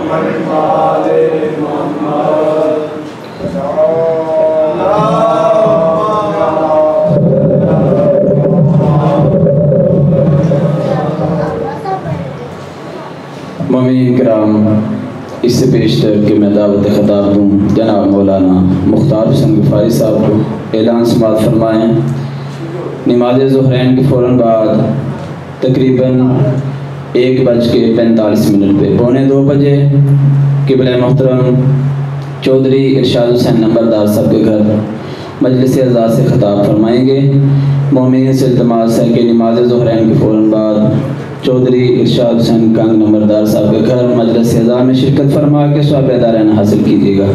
مومنین کرام، اس سے پیشتر کہ میں دعوت خطاب دوں جناب مولانا مختار حسین غفاری صاحب کو اعلان سماعت فرمائیں۔ نماز ظہرین کے فوراً بعد تقریباً 1:45 پہ 1:45 بجے قبلہ محترم چودھری ارشاد حسین نمبردار صاحب کے گھر مجلس اعزا سے خطاب فرمائیں گے۔ مومنین سے التماس ہے کہ نماز ظہرین کے فوراً بعد چودھری ارشاد حسین کنگ نمبردار صاحب کے گھر مجلس اعزا میں شرکت فرما کے ثواب دارین حاصل کیجیے گا۔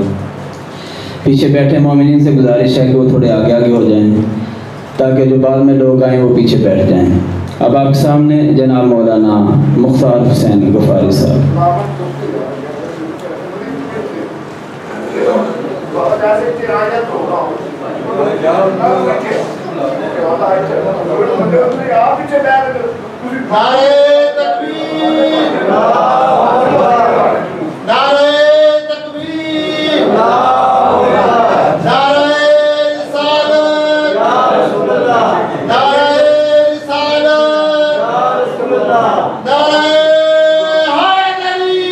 پیچھے بیٹھے مومنین سے گزارش ہے کہ وہ تھوڑے آگے آگے ہو جائیں تاکہ جو بعد میں لوگ آئیں وہ پیچھے بیٹھ جائیں۔ اب آپ کے سامنے جناب مولانا مختار حسین غفاری صاحب۔ نعرہ تکبیر، نعرہ تکبیر، نعرہ رسالت، نعرہ رسالت، نعرہ حیدری،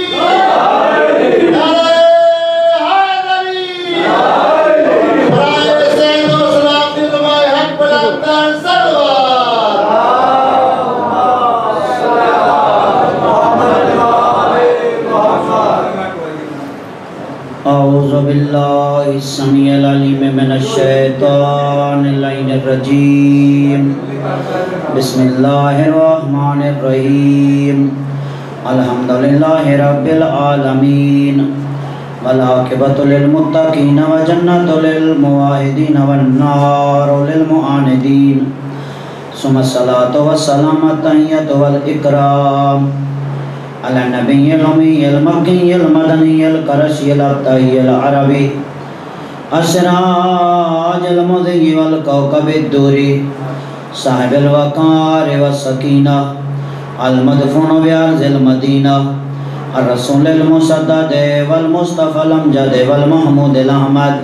نعرہ حیدری، برائے حسین و سلام دی نمائے حق بلندان سلوات۔ اعوذ باللہ السمیع العلیم من الشیطان اللعین الرجیم، بسم اللہ الرحمن الرحیم، الحمدللہ رب العالمین، والعاقبۃ للمتقین وجنۃ للموحدین والنار للمعاندین، ثم الصلاۃ والسلام التحیۃ والاکرام علی النبی الامی المکی المدنی القرشی الابتہی العربی السراج المضی والکوکب الدوری صاحب الوقار والسکینہ المدفون بیارض المدینہ الرسول المسدد والمصطفى الامجد والمحمود الاحمد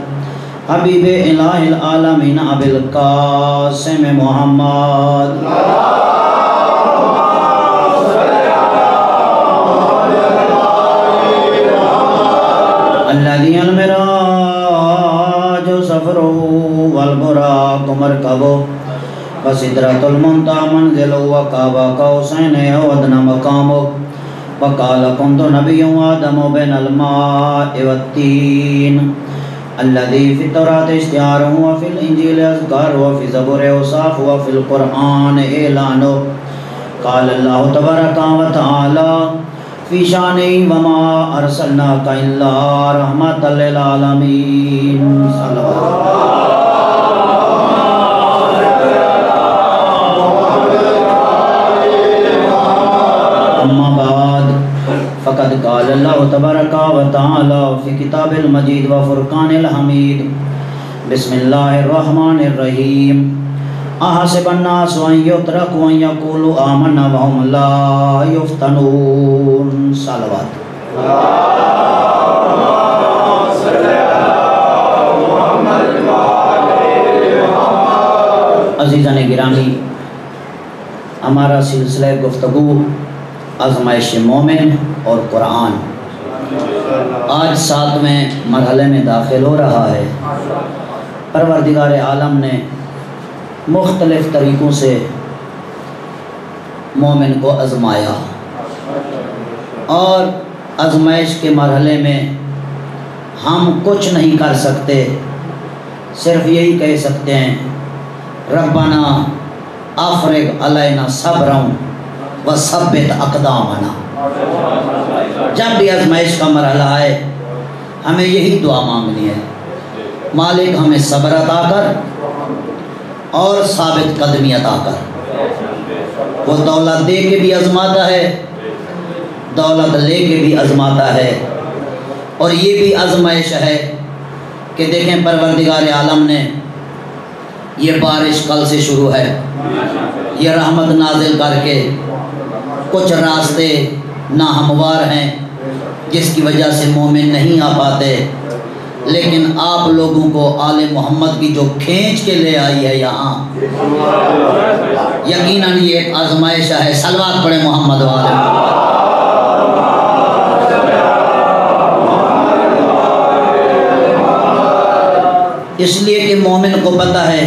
حبیب الہ العالمین ابی القاسم محمد الذي المراج سفره والبراق مركبه وسدرة المنتهى منزله وقاب قوسين أو أدنى مقامه وقال كنت نبي آدم بين الماء والتين الذي في التوراة اشتهاره وفي الإنجيل أذكاره وفي الزبور أوصافه وفي القرآن إعلانه قال الله تبارك وتعالى فی شانہ وما ارسلناک الا رحمۃ للعالمین۔ اما بعد فقد قال اللہ تبارک وتعالی فی کتاب المجید وفرقان الحمید، بسم اللہ الرحمن الرحیم، احسب الناس ان یترکوا ان یقولوا آمنا وهم لا یفتنون۔ صلوات۔ عزیزان گرامی، ہمارا سلسلہ گفتگو آزمائش مومن اور قرآن آج 7ویں مرحلے میں داخل ہو رہا ہے۔ پروردگار عالم نے مختلف طریقوں سے مومن کو آزمایا، اور آزمائش کے مرحلے میں ہم کچھ نہیں کر سکتے، صرف یہی کہہ سکتے ہیں ربنا افرغ علینا صبرا وثبت اقدامنا۔ جب بھی آزمائش کا مرحلہ آئے ہمیں یہی دعا مانگنی ہے، مالک ہمیں صبر عطا کر اور ثابت قدمی عطا کر۔ وہ دولت دے کے بھی آزماتا ہے، دولت لے کے بھی آزماتا ہے، اور یہ بھی آزمائش ہے کہ دیکھیں پروردگار عالم نے یہ بارش کل سے شروع ہے، یہ رحمت نازل کر کے کچھ راستے ناہموار ہیں، جس کی وجہ سے مومن نہیں آ پاتے، لیکن آپ لوگوں کو آل محمد کی جو کھینچ کے لے آئی ہے یہاں، یقیناً یہ ایک آزمائش ہے۔ صلوات پڑھے محمد والے محمد۔ اس لیے کہ مومن کو پتہ ہے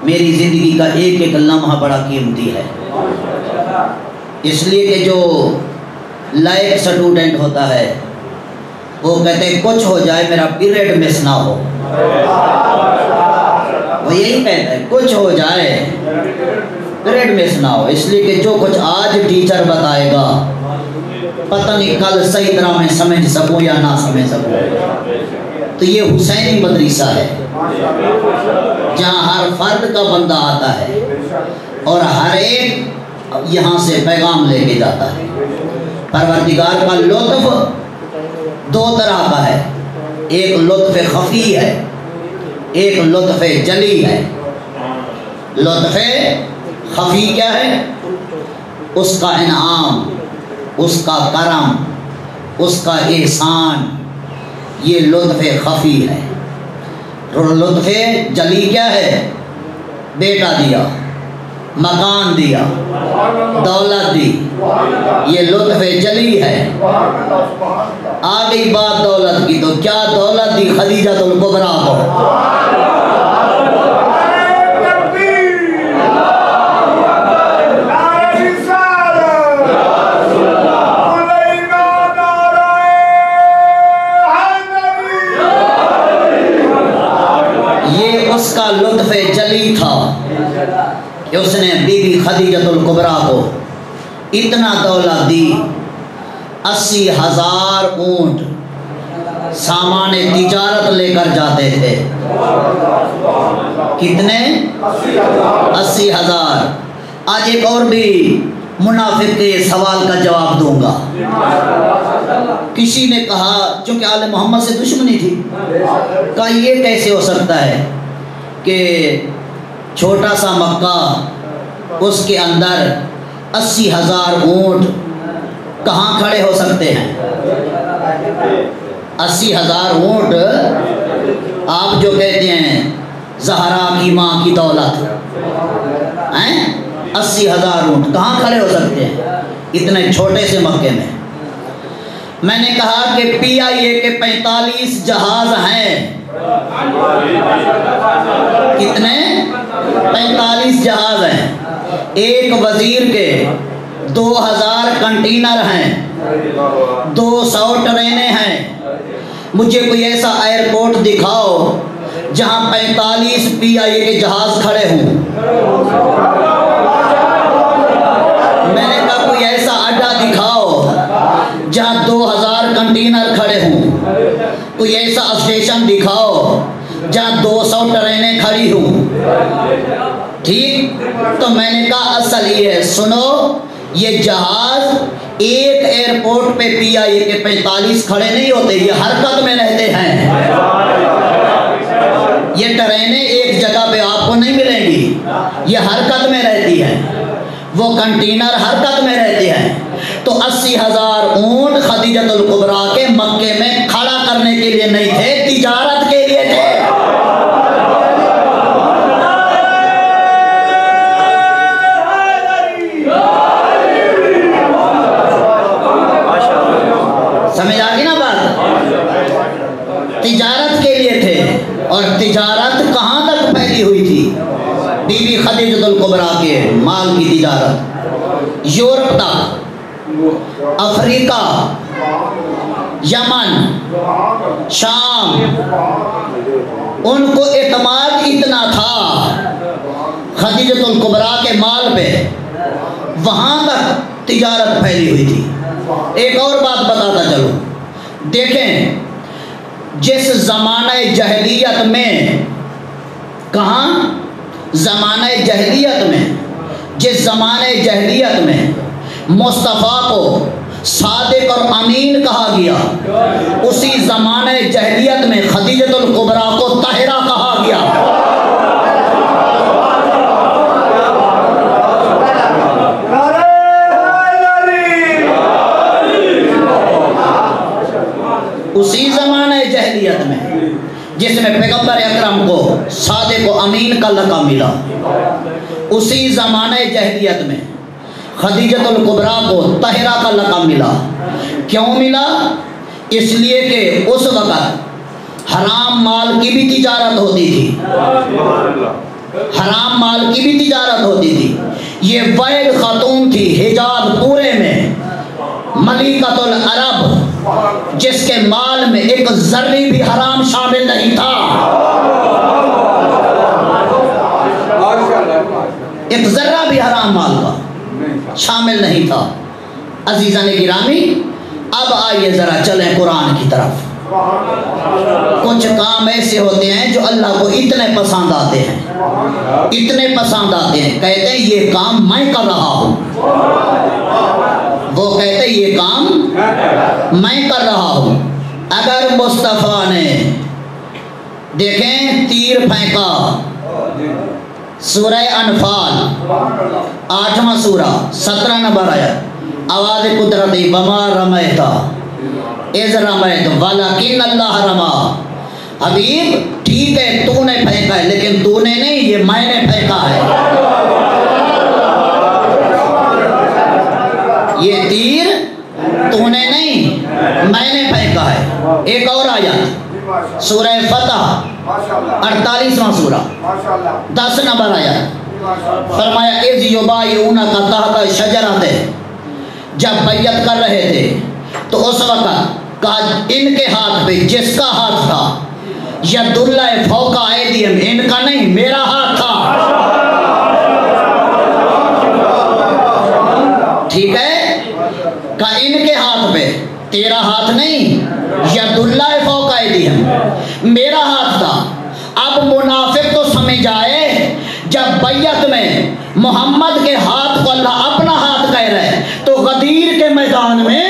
میری زندگی کا ایک ایک لمحہ بڑا قیمتی ہے، اس لیے کہ جو لائق سٹوڈنٹ ہوتا ہے وہ کہتے ہیں کچھ ہو جائے میرا پیریڈ مس نہ ہو، وہ یہی کہتا ہے کچھ ہو جائے پیریڈ مس نہ ہو، اس لیے کہ جو کچھ آج ٹیچر بتائے گا پتہ نہیں کل صحیح طرح میں سمجھ سکوں یا نہ سمجھ سکوں۔ تو یہ حسینی مدرسہ ہے جہاں ہر فرد کا بندہ آتا ہے اور ہر ایک یہاں سے پیغام لے کے جاتا ہے۔ پروردگار کا لطف دو طرح کا ہے، ایک لطف خفی ہے، ایک لطف جلی ہے۔ لطف خفی کیا ہے؟ اس کا انعام، اس کا کرم، اس کا احسان، یہ لطف خفی ہے۔ لطف جلی کیا ہے؟ بیٹا دیا، مکان دیا، دولت دی، یہ لطف جلی ہے۔ آ گئی بات دولت کی، تو کیا دولت دی خدیجہ الکبریٰ کو؟ اس کا لطف جلی تھا کہ اس نے بی بی خدیجہ الکبریٰ کو اتنا دولت دی، 80,000 اونٹ سامان تجارت لے کر جاتے تھے۔ کتنے؟ 80,000۔ آج ایک اور بھی منافق کے سوال کا جواب دوں گا۔ کسی نے کہا، چونکہ آل محمد سے دشمنی تھی، کہا یہ کیسے ہو سکتا ہے کہ چھوٹا سا مکہ، اس کے اندر 80,000 اونٹ کہاں کھڑے ہو سکتے ہیں؟ 80,000 اونٹ، آپ جو کہتے ہیں زہرا کی ماں کی دولت، 80,000 اونٹ کہاں کھڑے ہو سکتے ہیں اتنے چھوٹے سے مکے میں؟ میں نے کہا کہ PIA کے 45 جہاز ہیں۔ کتنے؟ 45 جہاز ہیں۔ ایک وزیر کے 2000 کنٹینر ہیں، 200 ٹرینیں ہیں۔ مجھے کوئی ایسا ایئرپورٹ دکھاؤ جہاں 45 PIA کے جہاز کھڑے ہوں۔ میں نے کہا کوئی ایسا اڈا دکھاؤ جہاں 2000 کنٹینر کھڑے ہوں، کوئی ایسا اسٹیشن دکھاؤ جہاں 200 ٹرینیں کھڑی ہوں۔ ٹھیک؟ تو میں نے کہا اصل یہ ہے، سنو، یہ جہاز ایک ایئرپورٹ پہ PIA کے 45 کھڑے نہیں ہوتے، یہ حرکت میں رہتے ہیں۔ یہ ٹرینیں ایک جگہ پہ آپ کو نہیں ملیں گی، یہ حرکت میں رہتی ہے، وہ کنٹینر حرکت میں رہتے ہیں۔ تو 80,000 اونٹ خدیجہ الکبریٰ کے مکے میں کھڑا کرنے کے لیے نہیں تھے، تجارت کے لیے تھے۔ سمجھ آ گئی نا بات؟ تجارت کے لیے تھے، اور تجارت کہاں تک پھیلی ہوئی تھی؟ بی بی خدیجہ الکبریٰ کے مال کی تجارت یورپ تک، افریقہ، یمن، شام، ان کو اعتماد اتنا تھا خدیجہ الکبریٰ کے مال پہ، وہاں تک تجارت پھیلی ہوئی تھی۔ ایک اور بات بتاتا چلو، دیکھیں جس زمانہ جاہلیت میں، کہاں؟ زمانہ جاہلیت میں، جس زمانہ جاہلیت میں مصطفیٰ کو صادق اور امین کہا گیا، اسی زمانہ جاہلیت میں خدیجہ الکبریٰ کو طاہرہ کہا گیا۔ اسی زمانے جہلیت میں جس میں پیغمبر اکرم کو صادق و امین کا لقب ملا، اسی زمانے جہلیت میں خدیجۃ الکبریٰ کو طاہرہ کا لقب ملا۔ کیوں ملا؟ اس لیے کہ اس وقت حرام مال کی بھی تجارت ہوتی تھی، حرام مال کی بھی تجارت ہوتی تھی۔ یہ واحد خاتون تھی حجاز پورے میں، ملکۃ العرب، جس کے مال میں ایک ذرہ بھی حرام شامل نہیں تھا، ایک ذرہ بھی حرام مال کا شامل نہیں تھا۔ عزیزان گرامی، اب آئیے ذرا چلیں قرآن کی طرف۔ کچھ کام ایسے ہوتے ہیں جو اللہ کو اتنے پسند آتے ہیں، اتنے پسند آتے ہیں، کہتے ہیں یہ کام میں کر رہا ہوں، وہ کہتے ہیں یہ کام میں کر رہا ہوں۔ اگر مصطفیٰ نے دیکھیں تیر پھینکا، سورہ انفال 8واں سورہ 17 نمبر آیت، آواز قدرتی وما رمیت اذ رمیت ولکن اللہ رما۔ حبیب ٹھیک ہے تو نے پھینکا ہے، لیکن تو نے نہیں، یہ میں نے پھینکا ہے۔ یہ تیر تو نے نہیں، میں نے پھینکا ہے۔ ایک اور آیت سورہ فتح 48واں سورہ 10 نمبر آیت، فرمایا اذ یبایعونک تحت شجرۃ، جب بیعت کر رہے تھے تو اس وقت کہا ان کے ہاتھ پہ، جس کا ہاتھ تھا ید اللہ فوق ایدیہم، ان کا نہیں میرا ہاتھ تھا، ٹھیک ہے، کہا ان کے ہاتھ پہ، تیرا ہاتھ نہیں، ید اللہ فوق ایدیہم، میرا ہاتھ تھا۔ اب منافق تو سمجھ آئے جب بیعت میں محمد کے ہاتھ کو اللہ اپنا ہاتھ کہہ رہے تو غدیر کے میدان میں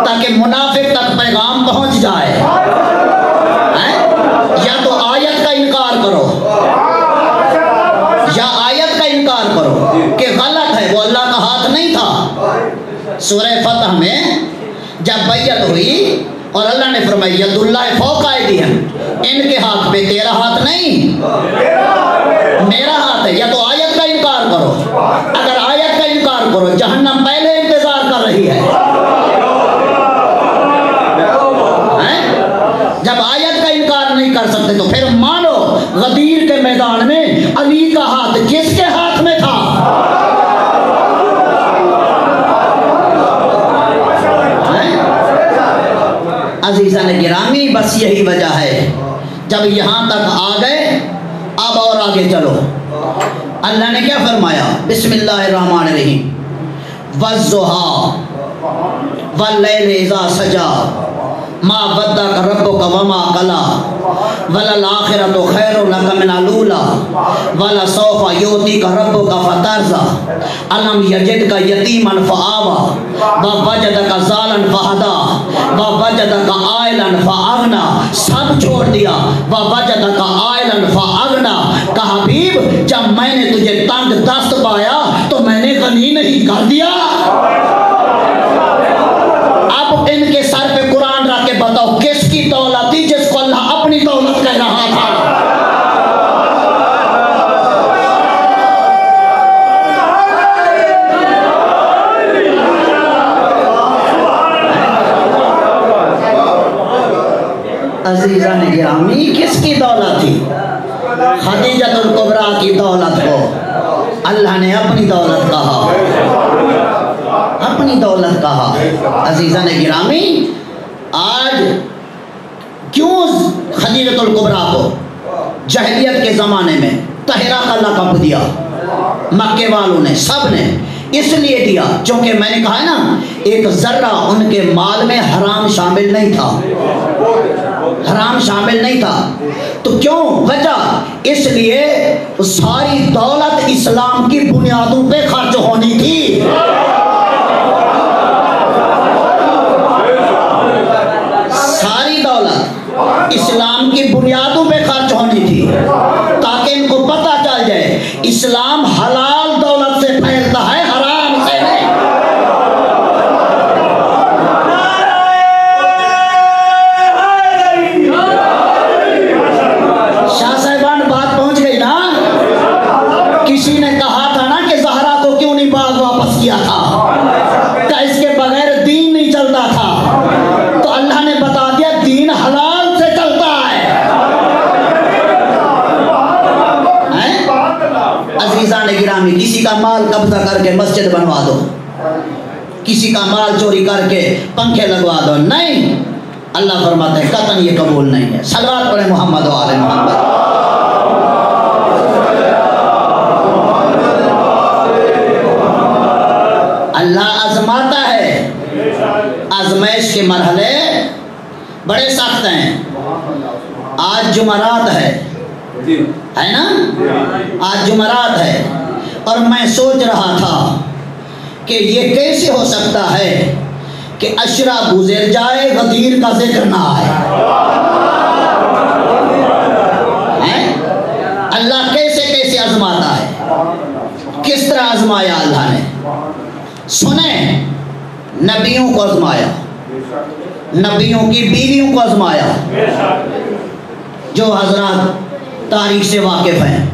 تاکہ منافق تک پیغام پہنچ جائے۔ یا تو آیت کا انکار کرو، یا آیت کا انکار کرو کہ غلط ہے، وہ اللہ کا ہاتھ نہیں تھا۔ سورہ فتح میں جب بیعت ہوئی اور اللہ نے فرمایا ید اللہ فوق ایدیہم، ان کے ہاتھ پہ، تیرا ہاتھ نہیں میرا ہاتھ ہے، یا تو آیت کا انکار کرو۔ اگر آیت کا انکار کرو جہنم پہلے انتظار کر رہی ہے۔ جب آیت کا انکار نہیں کر سکتے تو پھر مانو غدیر کے میدان میں علی کا ہاتھ کس کے ہاتھ میں تھا؟ عزیزان گرامی، بس یہی وجہ ہے، جب یہاں تک آ گئے اب اور آگے چلو۔ اللہ نے کیا فرمایا؟ بسم اللہ الرحمن الرحیم، والضحیٰ واللیل اذا سجا ما ودعک ربک وما قلی وللآخرۃ خیر لک من الاولی ولسوف یؤتیک ربک فترضی الم یجدک یتیما فآوی ووجدک ضالا فہدی ووجدک عائلا فاغنی، سب چھوڑ دیا، ووجدک عائلا فاغنی۔ کہا حبیب جب میں نے تجھے تنگ دست پایا تو میں نے غنی نہیں کر دیا؟ اب ان کے سر پہ قرآن رکھ کے بتاؤ کس کی دولت تھی جس کو اللہ اپنی دولت کہہ رہا تھا؟ عزیزان گرامی، کس کی دولت تھی؟ خدیجۃ الکبریٰ کی دولت کو اللہ نے اپنی دولت کہا، اپنی دولت کہا۔ عزیزان گرامی، آج کیوں خدیجۃ الکبریٰ کو جہلیت کے زمانے میں طاہرہ کا لقب دیا؟ مکے والوں نے، سب نے اس لیے دیا چونکہ میں نے کہا ہے نا ایک ذرہ ان کے مال میں حرام شامل نہیں تھا، حرام شامل نہیں تھا۔ تو کیوں؟ وجہ اس لیے ساری دولت اسلام کی بنیادوں پہ خرچ ہونی تھی۔ ساری دولت اسلام کی بنیادوں پہ خرچ ہونی تھی تاکہ ان کو پتہ چل جائے اسلام حلال دولت سے پھیلتا ہے، حرام سے نہیں۔ شاہ صاحبان بات پہنچ گئی نا؟ کسی نے کہا تھا نا کہ زہرا کو کیوں نہیں باغ واپس کیا تھا، کہ اس کے بغیر دین نہیں چلتا تھا، تو اللہ نے بتا دیا دین حلال سے چلتا ہے۔ عزیزان گرامی، کسی کا مال قبضہ کر کے مسجد بنوا دو، کسی کا مال چوری کر کے پنکھے لگوا دو، نہیں، اللہ فرماتے ہیں قطعاً یہ قبول نہیں ہے۔ صلوات پڑھیں محمد و آل محمد۔ اللہ آزماتا ہے، آزمائش کے مرحلے بڑے سخت ہیں۔ آج جمعرات ہے نا، آج جمعرات ہے، اور میں سوچ رہا تھا کہ یہ کیسے ہو سکتا ہے کہ عشرہ گزر جائے غدیر کا ذکر نہ آئے۔ اللہ کیسے کیسے آزماتا ہے، کس طرح آزمایا اللہ نے؟ سنیں، نبیوں کو آزمایا، نبیوں کی بیویوں کو آزمایا، جو حضرات تاریخ سے واقف ہیں،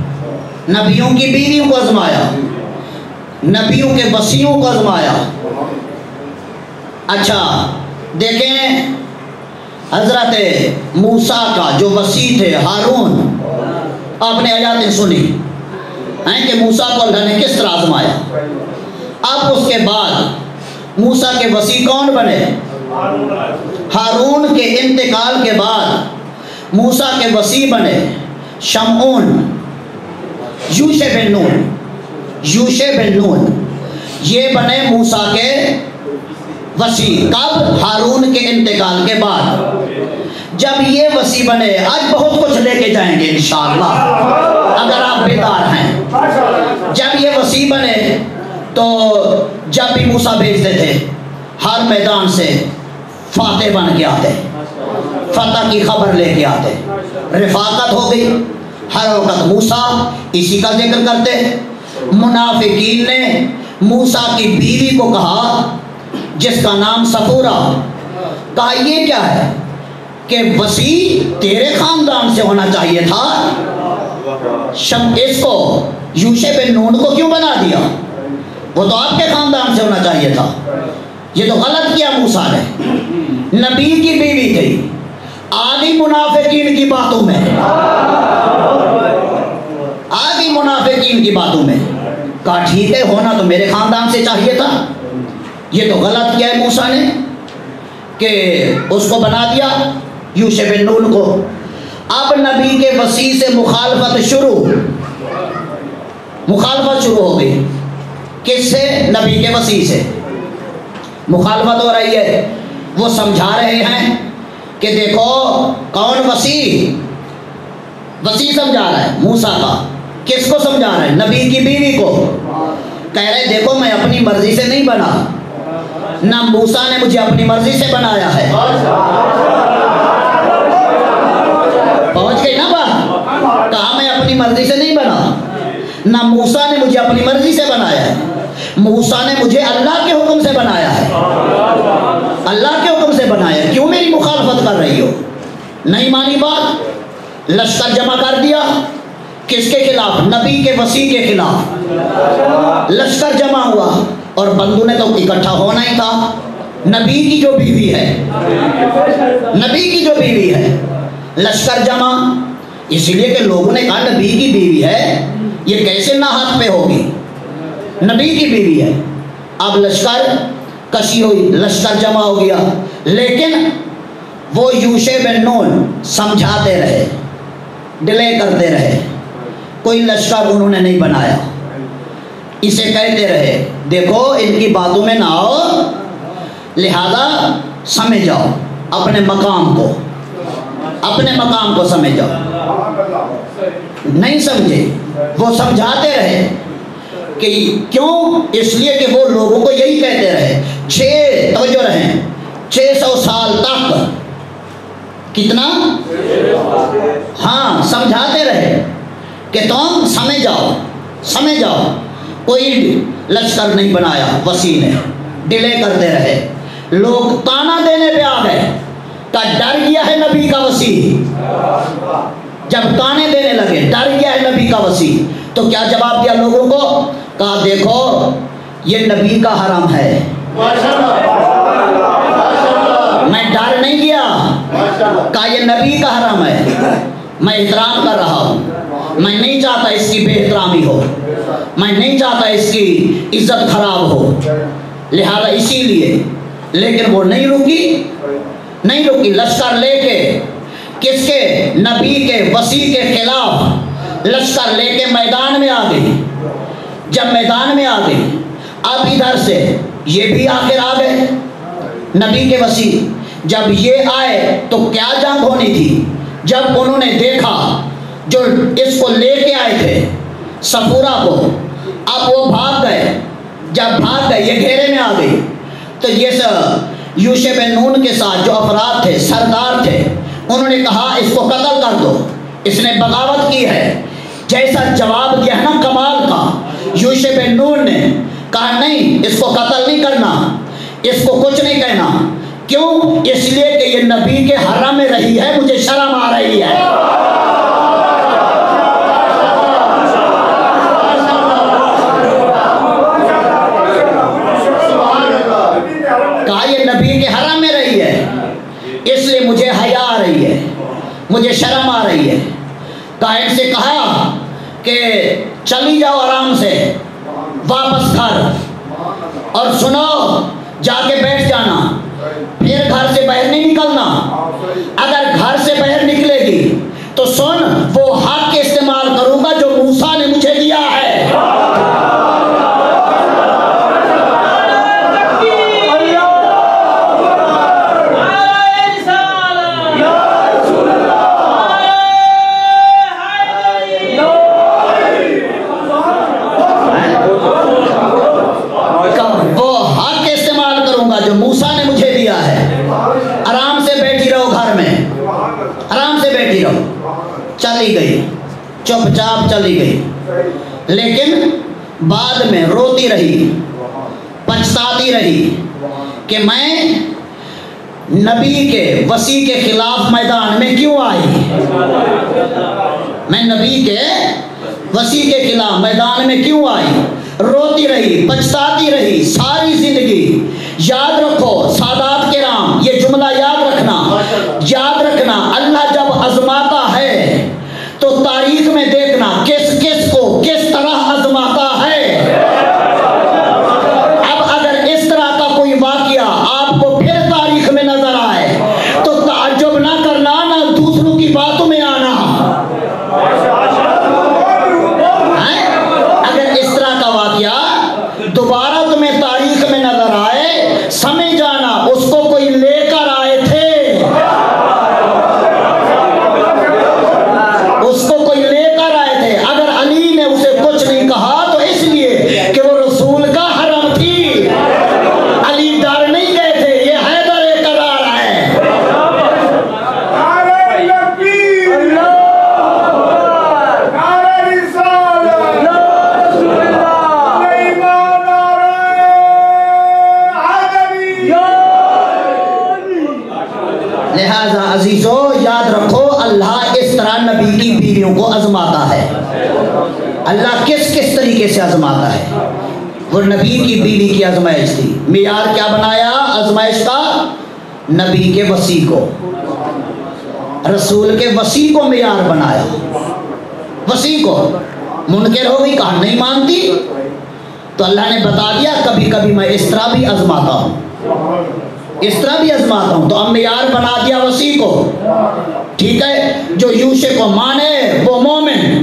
نبیوں کی بیویوں کو آزمایا، نبیوں کے وصیوں کو آزمایا۔ اچھا دیکھیں، حضرت موسیٰ کا جو وصی تھے ہارون، آپ نے آیاتیں سنی ہیں کہ موسیٰ کو اللہ نے کس طرح آزمایا۔ اب اس کے بعد موسیٰ کے وصی کون بنے؟ ہارون کے انتقال کے بعد موسیٰ کے وصی بنے شمعون، یوشع بن نون، یوشع بن نون، یہ بنے موسیٰ کے وصی۔ کب؟ ہارون کے انتقال کے بعد۔ جب یہ وصی بنے، آج بہت کچھ لے کے جائیں گے انشاءاللہ اگر آپ بیدار ہیں۔ جب یہ وصی بنے تو جب بھی موسیٰ بھیجتے تھے ہر میدان سے فاتح بن کے آتے، فتح کی خبر لے کے آتے، رفاقت ہو گئی، ہر وقت موسیٰ اسی کا ذکر کرتے۔ منافقین نے موسیٰ کی بیوی کو کہا جس کا نام صفورہ، کہا یہ کیا ہے کہ وصی تیرے خاندان سے ہونا چاہیے تھا، اس کو یوشع بن نون کو کیوں بنا دیا؟ وہ تو آپ کے خاندان سے ہونا چاہیے تھا، یہ تو غلط کیا موسیٰ نے۔ نبی کی بیوی تھی، آدھی منافقین کی باتوں میں، آدھی منافقین کی باتوں میں، کہا ٹھیک ہے ہونا تو میرے خاندان سے چاہیے تھا، یہ تو غلط کیا ہے موسیٰ نے کہ اس کو بنا دیا یوشع بن نون کو۔ اب نبی کے وصی سے مخالفت شروع ہو گئی۔ کس سے؟ نبی کے وصی سے مخالفت ہو رہی ہے۔ وہ سمجھا رہے ہیں کہ دیکھو کون وصی سمجھا رہا ہے موسیٰ کا، کس کو سمجھا رہا ہے؟ نبی کی بیوی کو۔ کہہ رہے دیکھو میں اپنی مرضی سے نہیں بنا، نہ موسیٰ نے مجھے اپنی مرضی سے بنایا ہے۔ پہنچ گئی نا بات؟ کہا میں اپنی مرضی سے نہیں بنا، نہ موسیٰ نے مجھے اپنی مرضی سے بنایا ہے، موسیٰ نے مجھے اللہ کے حکم سے بنایا ہے، اللہ کے حکم سے بنایا ہے۔ کیوں میری مخالفت کر رہی ہو؟ نہیں مانی بات، لشکر جمع کر دیا، کس کے خلاف؟ نبی کے وصی کے خلاف لشکر جمع ہوا، اور بندوں نے تو اکٹھا ہونا ہی تھا۔ نبی کی جو بیوی ہے، نبی کی جو بیوی ہے، لشکر جمع، اس لیے کہ لوگوں نے کہا نبی کی بیوی ہے، یہ کیسے ناحق پہ ہوگی؟ نبی کی بیوی ہے۔ اب لشکر کشی ہوئی، لشکر جمع ہو گیا، لیکن وہ یوشع بن نون سمجھاتے رہے، ڈیلے کرتے رہے، کوئی لشکر انہوں نے نہیں بنایا۔ اسے کہتے رہے دیکھو ان کی باتوں میں نہ آؤ، لہذا سمجھ جاؤ اپنے مقام کو سمجھ جاؤ۔ نہیں سمجھے، وہ سمجھاتے رہے کہ کیوں، اس لیے کہ وہ لوگوں کو یہی کہتے رہے 600 سال تک، کتنا، ہاں سمجھاتے رہے کہ تم سمجھ جاؤ، کوئی لشکر نہیں بنایا وسیع نے، ڈیلے کرتے رہے، لوگ تانا دینے پہ آ گئے کہ ڈر گیا ہے نبی کا وسیع۔ جب تانے دینے لگے ڈر گیا ہے نبی کا وسیع، تو کیا جواب دیا لوگوں کو؟ کہا دیکھو یہ نبی کا حرم ہے، میں ڈر نہیں گیا، کہا یہ نبی کا حرم ہے، میں احترام کر رہا ہوں، میں نہیں چاہتا اس کی بے احترامی ہو، میں نہیں چاہتا اس کی عزت خراب ہو، لہذا اسی لیے۔ لیکن وہ نہیں رکی، لشکر لے کے، کس کے؟ نبی کے وسیع کے خلاف لشکر لے کے میدان میں آ گئی۔ جب میدان میں آ گئی، اب ادھر سے یہ بھی آخر آ گئے نبی کے وسیع۔ جب یہ آئے تو کیا جنگ ہونی تھی؟ جب انہوں نے دیکھا جو اس کو لے کے آئے تھے صفورہ کو، اب وہ بھاگ گئے، جب بھاگ گئے یہ گھیرے میں آ گئی، تو یہ یوشع بن نون کے ساتھ جو افراد تھے، سردار تھے، انہوں نے کہا اس کو قتل کر دو، اس نے بغاوت کی ہے۔ جیسا جواب دیا ہے نا کمال کا، یوشع بن نون نے کہا نہیں، اس کو قتل نہیں کرنا، اس کو کچھ نہیں کہنا۔ کیوں؟ اس لیے کہ یہ نبی کے حرم میں رہی ہے، مجھے شرم آ رہی ہے۔ کہا یہ نبی کے حرم میں رہی ہے، اس لیے مجھے حیا آ رہی ہے، مجھے شرم آ رہی ہے۔ قائد سے کہا کہ چلی جاؤ آرام سے واپس گھر، اور سنو جا کے بیٹھ جانا، پھر گھر سے باہر نہیں نکلنا۔ اگر گھر سے باہر نکلے گی تو سن، وہ حق استعمال کروں گا جو موسیٰ نے مجھے دیا ہے۔ چلی گئی، چپ چاپ چلی گئی، لیکن بعد میں روتی رہی، پچھتاتی رہی کہ میں نبی کے وسیع کے خلاف میدان میں کیوں آئی، میں نبی کے وسیع کے خلاف میدان میں کیوں آئی۔ روتی رہی، پچھتاتی رہی ساری زندگی۔ یاد رکھو سادات کرام، یہ جملہ یاد رکھنا، اللہ جب آزماتا ہے تو تاریخ میں دیکھنا کس کس کو کس طرح آزماتا ہے۔ اب اگر اس طرح کا کوئی واقعہ آپ کو پھر تاریخ میں نظر آئے تو تعجب نہ کرنا، نہ دوسروں کی باتوں میں آنا۔ اگر اس طرح کا واقعہ دوبارہ تمہیں تاریخ میں نظر آئے، سمجھ جانا اس کو کوئی لے کر آئے تھے، اس کو کوئی لے کر آئے تھے۔ اگر علی نے اسے کچھ نہیں کہا تو اس لیے کہ وہ رسول کا حرم تھی، علی ڈر نہیں گئے تھے، یہ حیدر قرار ہے۔ لہذا عزیزو یاد رکھو، اللہ اس طرح نبی کی بیویوں کو آزماتا ہے۔ اللہ کس کس طریقے سے آزماتا ہے؟ وہ نبی کی بیوی کی آزمائش تھی۔ معیار کیا بنایا آزمائش کا؟ نبی کے وسیع کو، رسول کے وسیع کو معیار بنایا۔ وسیع کو منکر ہو گئی، کہا نہیں مانتی، تو اللہ نے بتا دیا کبھی کبھی میں اس طرح بھی آزماتا ہوں، اس طرح بھی آزماتا ہوں۔ تو اب معیار بنا دیا وسیع کو، ٹھیک ہے؟ جو یوشع کو مانے وہ مومن،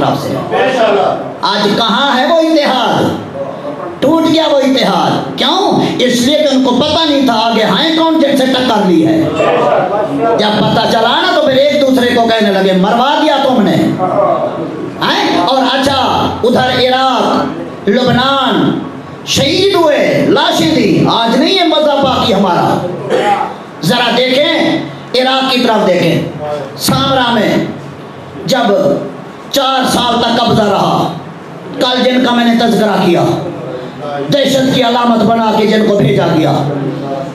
طرف سے. آج کہاں ہے وہ اتحاد؟ ٹوٹ گیا وہ اتحاد. کیوں؟ اس لیے کہ ان کو پتہ نہیں تھا آگے ہیں کون جن سے ٹکر لی ہے. جب پتہ چلا نا تو پھر ایک دوسرے کو کہنے لگے مروا دیا تم نے. اور اچھا ادھر عراق لبنان شہید ہوئے، لاشیں دی. آج نہیں ہے مذہب باقی ہمارا. ذرا دیکھیں عراق کی طرف دیکھیں. سامرا میں جب 4 سال تک قبضہ رہا، کل جن کا میں نے تذکرہ کیا، دہشت کی علامت بنا کے جن کو بھیجا گیا،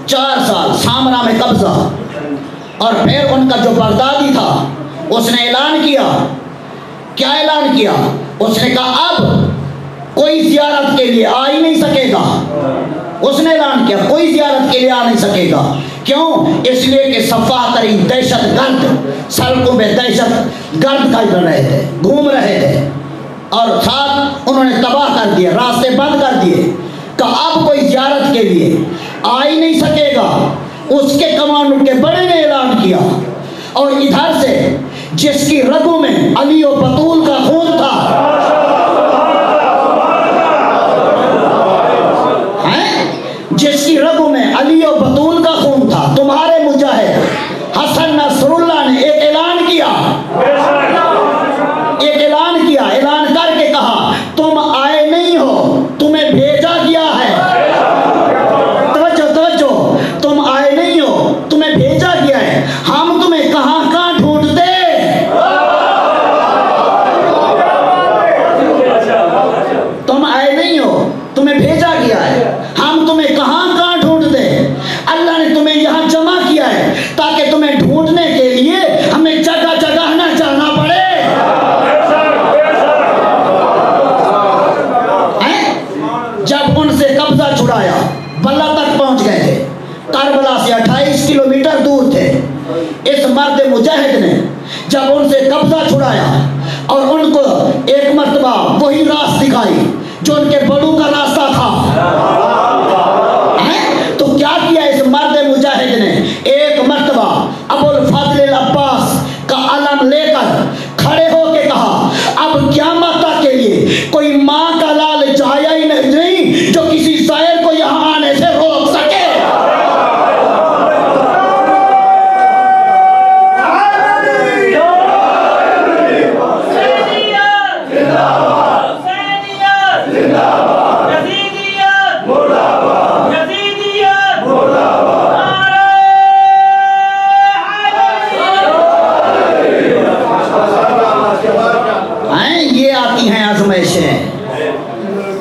4 سال سامرا میں قبضہ. اور پھر ان کا جو بغدادی تھا اس نے اعلان کیا. کیا اعلان کیا؟ اس نے کہا اب کوئی زیارت کے لیے آ ہی نہیں سکے گا. اس نے اعلان کیا کوئی زیارت کے لیے آ نہیں سکے گا. کیوں؟ اس لیے کہ سفاہ ترین دہشت گرد سڑکوں پہ دہشت گرد کر رہے تھے، گھوم رہے تھے، اور ساتھ انہوں نے تباہ کر دیے، راستے بند کر دیے. کہ اب کوئی زیارت کے لیے آ ہی نہیں سکے گا. اس کے کمانڈر کے بڑے نے اعلان کیا. اور ادھر سے جس کی رگوں میں علی و بطول کا خون تھا، جس کی رگوں میں علی و بطول کا خون تھا، تمہارے مجاہد حسن نصر اللہ نے ایک اعلان کیا. اعلان کر کے کہا تم آئے نہیں ہو، تمہیں بھیجا گیا ہے. توجہ، تم آئے نہیں ہو، تمہیں بھیجا گیا ہے. ہم تمہیں کہاں ڈھونڈتے. تم آئے نہیں ہو، تمہیں بھیجا گیا ہے. ہم تمہیں کہاں ڈھونڈتے. اللہ نے تمہیں یہاں جمع کیا ہے تاکہ تمہیں ڈھونڈنے کے لیے ہمیں جگہ جگہ نہ جانا پڑے. جب ان سے قبضہ چھڑایا، بلہ تک پہنچ گئے تھے، کربلا سے 28 کلومیٹر دور تھے. اس مرد مجاہد نے جب ان سے قبضہ چھڑایا اور ان کو ایک مرتبہ وہی راست دکھائی جو ان کے بڑوں کا راستہ تھا، تو کیا کیا اس مرد مجاہد نے؟ ایک مرتبہ ابو الفضل العباس کا علم لے کر کھڑے ہو کے کہا اب قیامت تک کے لیے کوئی ماں کا لال جایا ہی نہیں جو کسی زائر کو یہاں آنے سے روک سکے.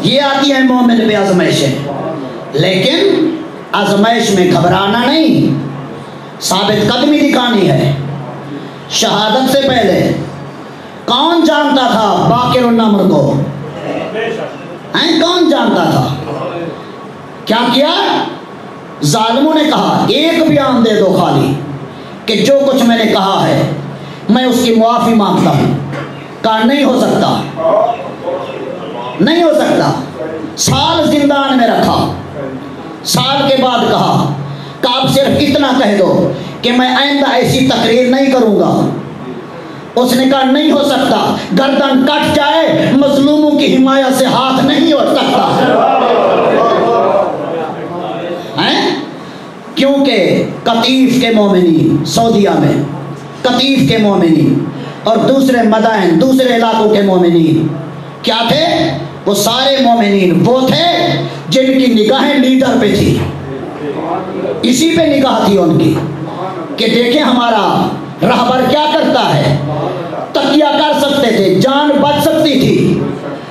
یہ آتی ہیں مومن پہ آزمائشیں، لیکن آزمائش میں گھبرانا نہیں، ثابت قدمی دکھانی ہے. شہادت سے پہلے کون جانتا تھا باقر النمر کو؟ کون جانتا تھا؟ کیا کیا؟ ظالموں نے کہا ایک بیان دے دو خالی کہ جو کچھ میں نے کہا ہے میں اس کی معافی مانگتا ہوں. کہا نہیں ہو سکتا، نہیں ہو سکتا. سال زندان میں رکھا. سال کے بعد کہا کہ آپ صرف اتنا کہہ دو کہ میں آئندہ ایسی تقریر نہیں کروں گا. اس نے کہا نہیں ہو سکتا، گردن کٹ جائے مظلوموں کی حمایت سے ہاتھ نہیں اٹھ سکتا. کیونکہ قطیف کے مومنین سعودیہ میں، قطیف کے مومنین اور دوسرے مدائن، دوسرے علاقوں کے مومنین کیا تھے؟ وہ سارے مومنین وہ تھے جن کی نگاہیں لیڈر پہ تھی. اسی پہ نگاہ تھی ان کی کہ دیکھیں ہمارا رہبر کیا کرتا ہے. تقیہ کر سکتے تھے، جان بچ سکتی تھی،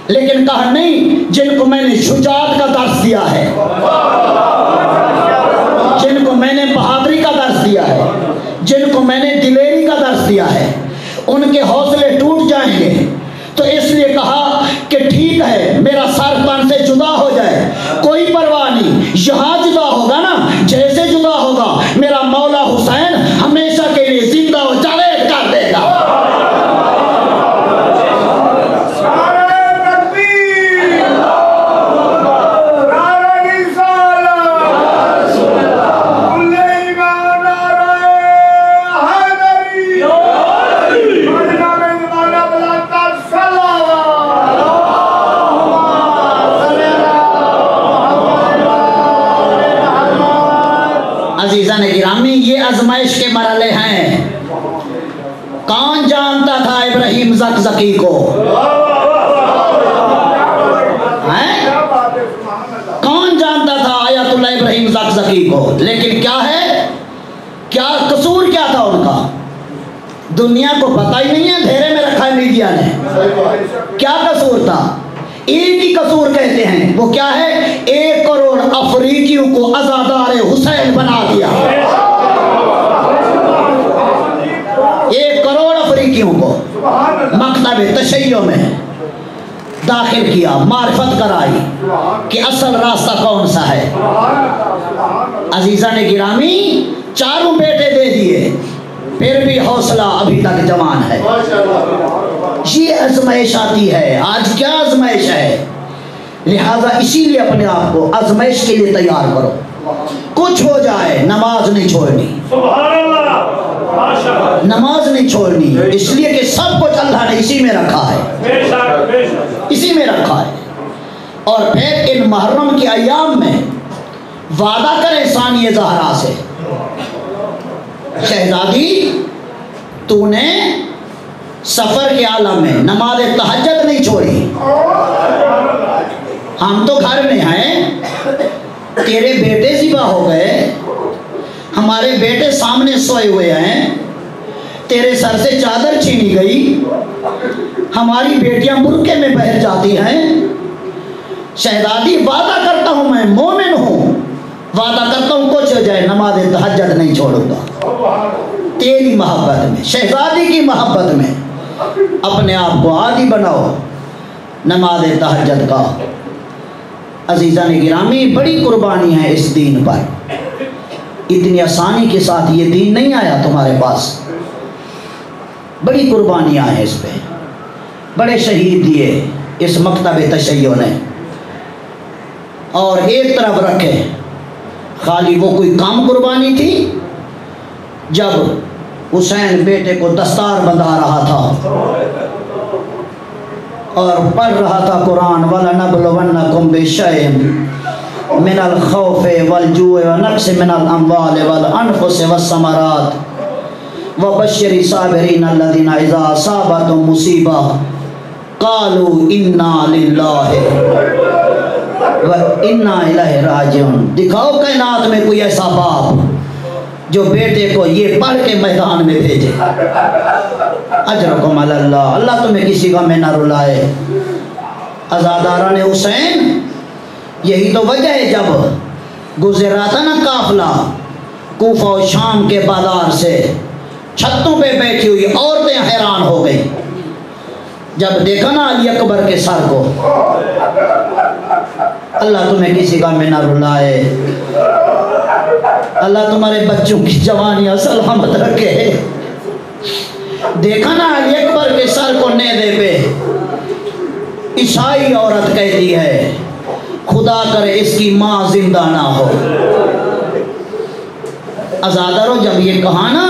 لیکن کہا نہیں، جن کو میں نے شجاعت کا درس دیا ہے، جن کو میں نے بہادری کا درس دیا ہے، جن کو میں نے دلیری کا درس دیا ہے، ان کے حوصلے ٹوٹ جائیں گے. تو اس لیے کہا کہ ٹھیک ہے میرا سر تن سے جدا ہو جائے، کوئی پرواہ نہیں. یہاں جدا ہوگا نا، جیسے جدا ہوگا میرا مولا حسین ہمیشہ کے لیے زندہ و جاوید کر دے گا. Allah عزیزان گرامی یہ آزمائش کے مرحلے ہیں. کون جانتا تھا ابراہیم زکزکی کو؟ کون جانتا تھا آیت اللہ ابراہیم زکزکی کو؟ لیکن کیا ہے، کیا قصور کیا تھا ان کا؟ دنیا کو پتہ ہی نہیں ہے، دھیرے میں رکھا ہے میڈیا نے. کیا قصور تھا؟ ایک ہی قصور کہتے ہیں، وہ کیا ہے؟ 1 کروڑ افریقیوں کو عزادار حسین بنا دیا. 1 کروڑ افریقیوں کو مکتب تشیع میں داخل کیا، معرفت کرائی کہ اصل راستہ کون سا ہے. عزیزان گرامی 4 بیٹے دے دیے، پھر بھی حوصلہ ابھی تک جوان ہے. یہ آزمائش آتی ہے. آج کیا آزمائش ہے؟ لہذا اسی لیے اپنے آپ کو آزمائش کے لیے تیار کرو. کچھ ہو جائے نماز نہیں چھوڑنی، نماز نہیں چھوڑنی، اس لیے کہ سب کچھ اللہ نے اسی میں رکھا ہے، اسی میں رکھا ہے. اور پھر ان محرم کے ایام میں وعدہ کریں ثانیہ زہرا سے، شہزادی تو نے سفر کے عالم میں نماز تہجد نہیں چھوڑی، ہم تو گھر میں ہیں، تیرے بیٹے ذبح ہو گئے، ہمارے بیٹے سامنے سوئے ہوئے ہیں، تیرے سر سے چادر چھینی گئی، ہماری بیٹیاں برقعے میں بہر جاتی ہیں. شہزادی وعدہ کرتا ہوں، میں مومن ہوں، وعدہ کرتا ہوں کچھ ہو جائے نماز تہجد نہیں چھوڑوں گا. تیری محبت میں، شہزادی کی محبت میں اپنے آپ کو عادی بناؤ نماز تہجد کا. عزیزان گرامی بڑی قربانی ہے اس دین پر، اتنی آسانی کے ساتھ یہ دین نہیں آیا تمہارے پاس، بڑی قربانیاں ہیں اس پہ، بڑے شہید دیے اس مکتب تشیع نے. اور ایک طرف رکھے خالی وہ کوئی کام قربانی تھی جب حسین بیٹے کو دستار بندھا رہا تھا اور پڑھ رہا تھا قرآن وَلَنَبْلُوَنَّكُمْ بِشَيْءٍ مِنَ الْخَوْفِ وَالْجُوعِ وَنَقْصٍ مِنَ الْأَمْوَالِ وَالْأَنْفُسِ وَالثَّمَرَاتِ وَبَشِّرِ الصَّابِرِينَ الَّذِينَ إِذَا أَصَابَتْهُمْ مُصِیبَةٌ قَالُوا إِنَّا لِلَّهِ وَإِنَّا إِلَيْهِ رَاجِعُونَ. دکھاؤ کائنات میں کوئی ایسا باپ جو بیٹے کو یہ پڑھ کے میدان میں بھیجے. اجرکم علی اللہ، اللہ تمہیں کسی کا میں نہ رلائے. عزاداران حسین یہی تو وجہ ہے، جب گزرا تھا نا قافلہ کوفہ و شام کے بازار سے، چھتوں پہ بیٹھی ہوئی عورتیں حیران ہو گئی جب دیکھا نا علی اکبر کے سر کو. اللہ تمہیں کسی کا میں نہ رلائے، اللہ تمہارے بچوں کی جوانیاں سلامت رکھے. دیکھا نا علی اکبر کے سر کو نیزے پہ عیسائی عورت کہتی ہے خدا کرے اس کی ماں زندہ نہ ہو. عزادارو جب یہ کہا نا،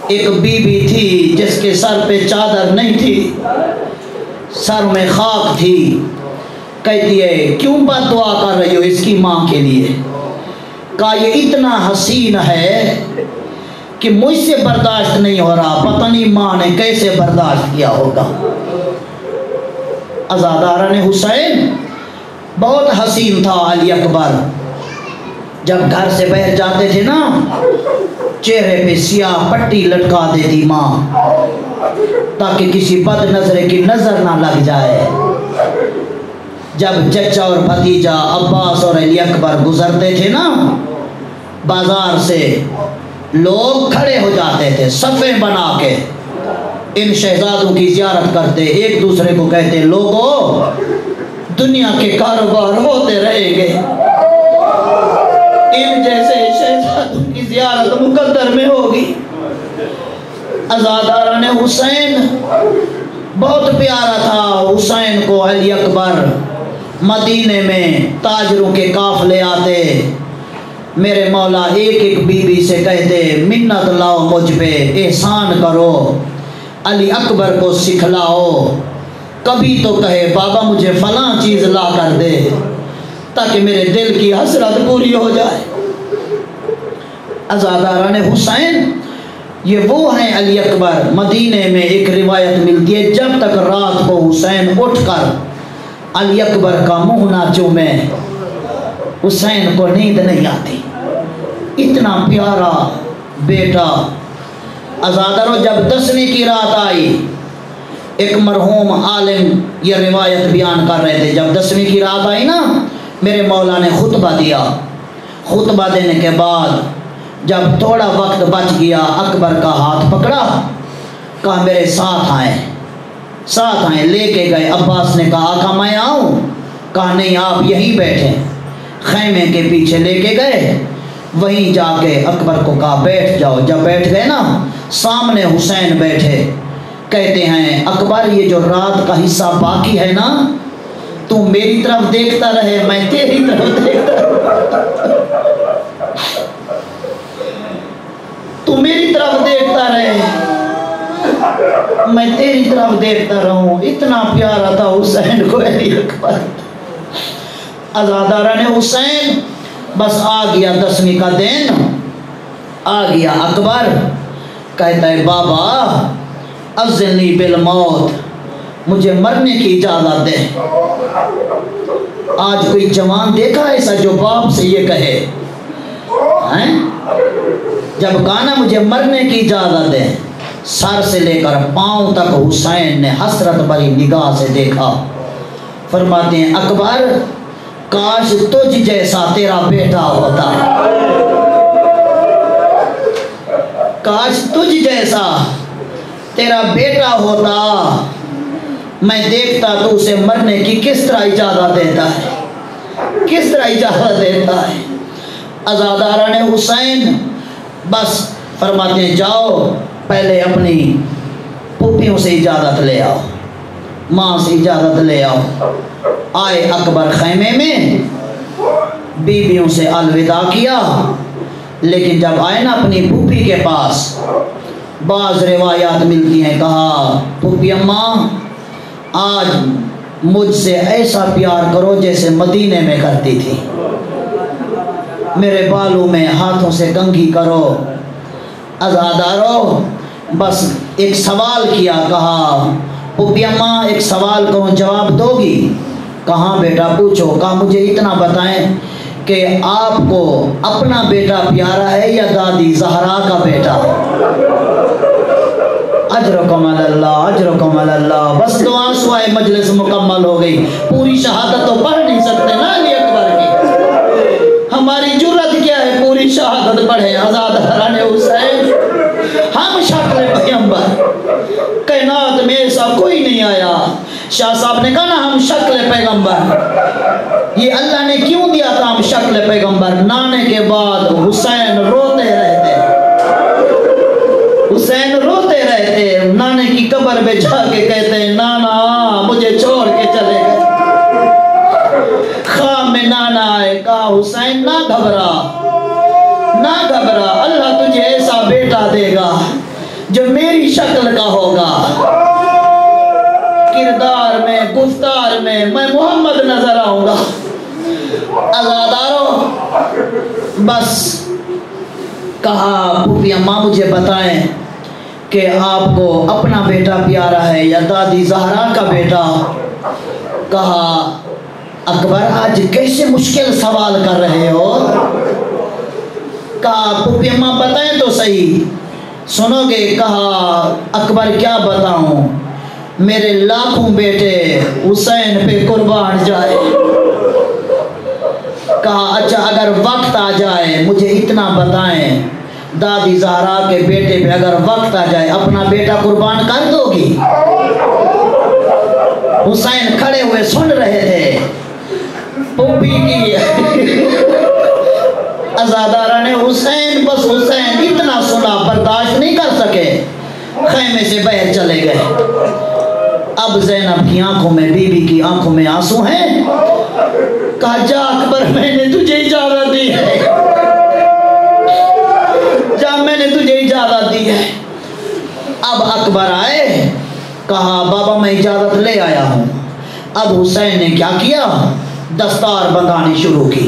ایک بی بی تھی جس کے سر پہ چادر نہیں تھی، سر میں خاک تھی، کہتی ہے کیوں بد دعا کر رہی ہو اس کی ماں کے لیے؟ کہا یہ اتنا حسین ہے کہ مجھ سے برداشت نہیں ہو رہا، پتہ نہیں ماں نے کیسے برداشت کیا ہوگا. عزاداران حسین بہت حسین تھا علی اکبر. جب گھر سے باہر جاتے تھے نا، چہرے پہ سیاہ پٹی لٹکا دیتی ماں تاکہ کسی بد نظر کی نظر نہ لگ جائے. جب چچا اور بھتیجا عباس اور علی اکبر گزرتے تھے نا بازار سے، لوگ کھڑے ہو جاتے تھے صفیں بنا کے، ان شہزادوں کی زیارت کرتے، ایک دوسرے کو کہتے لوگو دنیا کے کاروبار ہوتے رہیں گے، ان جیسے شہزادوں کی زیارت مقدر میں ہوگی. عزاداران حسین بہت پیارا تھا حسین کو علی اکبر. مدینے میں تاجروں کے قافلے آتے، میرے مولا ایک ایک بی بی سے کہتے منت لاؤ مجھ پہ، احسان کرو، علی اکبر کو سکھلاؤ، کبھی تو کہے بابا مجھے فلاں چیز لا کر دے تاکہ میرے دل کی حسرت پوری ہو جائے. عزاداران حسین یہ وہ ہیں علی اکبر. مدینے میں ایک روایت ملتی ہے جب تک رات کو حسین اٹھ کر علی اکبر کا منہ نہ چومے حسین کو نیند نہیں آتی. اتنا پیارا بیٹا. عزادارو جب 10ویں کی رات آئی، ایک مرحوم عالم یہ روایت بیان کر رہے تھے، جب 10ویں کی رات آئی نا میرے مولا نے خطبہ دیا. خطبہ دینے کے بعد جب تھوڑا وقت بچ گیا اکبر کا ہاتھ پکڑا، کہا میرے ساتھ آئیں. لے کے گئے. عباس نے کہا آقا میں آؤں؟ کہا نہیں آپ یہیں بیٹھے. خیمے کے پیچھے لے کے گئے، وہیں جا کے اکبر کو کہا بیٹھ جاؤ. جب بیٹھ گئے نا سامنے حسین بیٹھے. کہتے ہیں اکبر یہ جو رات کا حصہ باقی ہے نا تو میری طرف دیکھتا رہے میں تیری طرف دیکھتا تو میری طرف دیکھتا رہے میں تیری طرف دیکھتا رہوں. اتنا پیارا تھا حسین کو علی اکبر. عزاداران حسین بس آ گیا 10ویں کا دن، آ گیا اکبر. کہتا ہے بابا اذنی بالموت، مجھے مرنے کی اجازت دے. آج کوئی جوان دیکھا ایسا جو باپ سے یہ کہے؟ جب کہا نا مجھے مرنے کی اجازت دے، سر سے لے کر پاؤں تک حسین نے حسرت بھری نگاہ سے دیکھا. فرماتے ہیں اکبر کاش تجھ جیسا تیرا بیٹا ہوتا، کاش تجھ جیسا تیرا بیٹا ہوتا، میں دیکھتا تو اسے مرنے کی کس طرح اجازت دیتا ہے، کس طرح اجازت دیتا ہے. عزاداران حسین بس فرماتے ہیں جاؤ پہلے اپنی پھوپھیوں سے اجازت لے آؤ، ماں سے اجازت لے آؤ. آئے اکبر خیمے میں، بیویوں سے الوداع کیا. لیکن جب آئے نا اپنی پھوپھی کے پاس، بعض روایات ملتی ہیں کہا پھوپھی اماں آج مجھ سے ایسا پیار کرو جیسے مدینے میں کرتی تھی، میرے بالوں میں ہاتھوں سے کنگھی کرو. عزادارو بس ایک سوال کیا، کہا پھوپھی اماں ایک سوال کروں جواب دو گی؟ کہاں بیٹا پوچھو. کہا مجھے اتنا بتائیں کہ آپ کو اپنا بیٹا پیارا ہے یا دادی زہرا کا بیٹا؟ اجرکم اللہ اجرکم اللہ. بس دو آنسو آئے، مجلس مکمل ہو گئی. پوری شہادت تو پڑھ نہیں سکتے نا علی اکبر کی، ہماری جرت کیا ہے پوری شہادت پڑھے. عزاداران حسین ہم شکل پیغمبر، کائنات میں ایسا کوئی نہیں آیا. شاہ صاحب نے کہا نا ہم شکل پیغمبر، یہ اللہ نے کیوں دیا تھا ہم شکل پیغمبر؟ نانے کے بعد حسین روتے رہتے، حسین روتے رہتے. نانے کی قبر پہ جا کے کہتے ہیں نانا مجھے چھوڑ کے چلے گئے. خواب میں نانا آئے، کہا حسین نہ گھبرا نہ گھبرا، اللہ تجھے ایسا بیٹا دے گا جو میری شکل کا ہوگا، کردار میں گفتار میں میں محمد نظر آؤں گا. عزادارو بس کہا پھوپھی اماں مجھے بتائیں کہ آپ کو اپنا بیٹا پیارا ہے یا دادی زہرا کا بیٹا؟ کہا اکبر آج کیسے مشکل سوال کر رہے ہو؟ کہا پھوپھی اماں بتائیں تو صحیح، سنو گے؟ کہا اکبر کیا بتاؤں، میرے لاکھوں بیٹے حسین پہ قربان جائے. کہا اچھا اگر وقت آ جائے مجھے اتنا بتائیں، دادی زہرا کے بیٹے پہ اگر وقت آ جائے اپنا بیٹا قربان کر دو گی؟ حسین کھڑے ہوئے سن رہے تھے. پھوپھی کی عزاداران حسین بس حسین اتنا سنا برداشت نہیں کر سکے، خیمے سے باہر چلے گئے. اب زینب کی آنکھوں میں، بی بی کی آنکھوں میں آنسو ہیں. کہا جا اکبر میں نے تجھے اجازت دی ہے، جا میں نے تجھے اجازت دی ہے. اب اکبر آئے، کہا بابا میں اجازت لے آیا ہوں. اب حسین نے کیا کیا، دستار بندھانی شروع کی.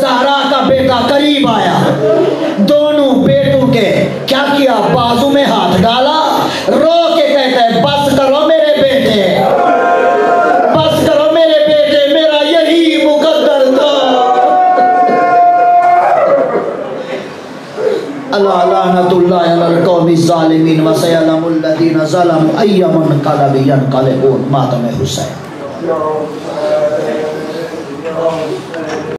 زہرا کا بیٹا قریب آیا، دونوں بیٹوں کے کیا کیا، بازو میں ہاتھ ڈالا، رو کے کہتا ہے بس کرو میرے بیٹے، بس کرو میرے بیٹے، میرا یہی مقدر تھا۔ اللہ لعنت اللہ علی القوم الظالمین وسیعلم الذین ظلموا ای منقلب ینقلبون۔ ماتم حسین۔